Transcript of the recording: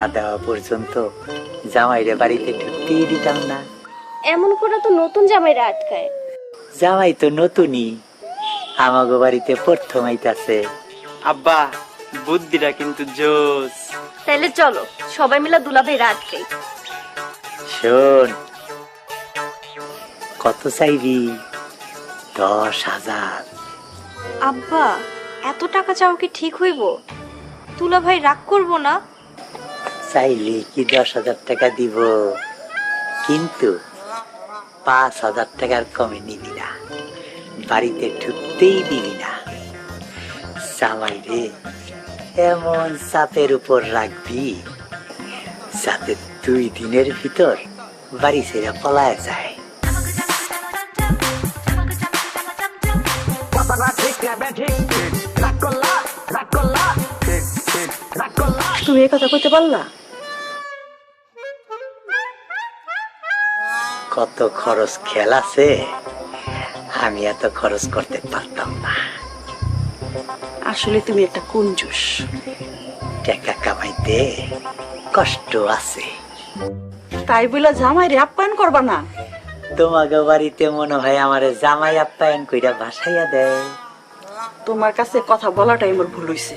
দেওয়া পর্যন্ত জামাইরে বাড়িতে ঢুকতেই দিতাম না। এমন করে তো নতুন জামাইরা আটকায়। জামাই তো নতুনই, আমাগো বাড়িতে প্রথম আইতাছে। আব্বা বুদ্ধিটা কিন্তু জোস। তাইলে চলো সবাই মিলে দুলাভাইরা আটকাই। শোন, কত চাইবি? 10,000। আব্বা এত টাকা চাও কি ঠিক হইব? দুলাভাই রাগ করবো না? চাইলে কি 10,000 টাকা দিব, কিন্তু 5,000 টাকার কমে নিবি না, বাড়িতে ঢুকতেই দিবি না। জামাই রে এমন চাপের উপর রাখবি যাতে 2 দিনের ভিতর বাড়ি ছেড়ে পলায় যায়। তুমি এই কথা কইতে পারলা? কত খরচ খেল আছে, আমি এত খরচ করতে পারতাম না। আসলে তুমি একটা কঞ্জুস। টাকা কামাইতে কষ্ট আছে। তাই বলে জামাই রে আপ্যায়ন করবা না। তোমাকে বাড়িতে মনে হয় আমার জামাই আপ্যায়ন কইরা ভাসাইয়া দেয়। তোমার কাছে কথা বলাটাই আমার ভুল হইছে।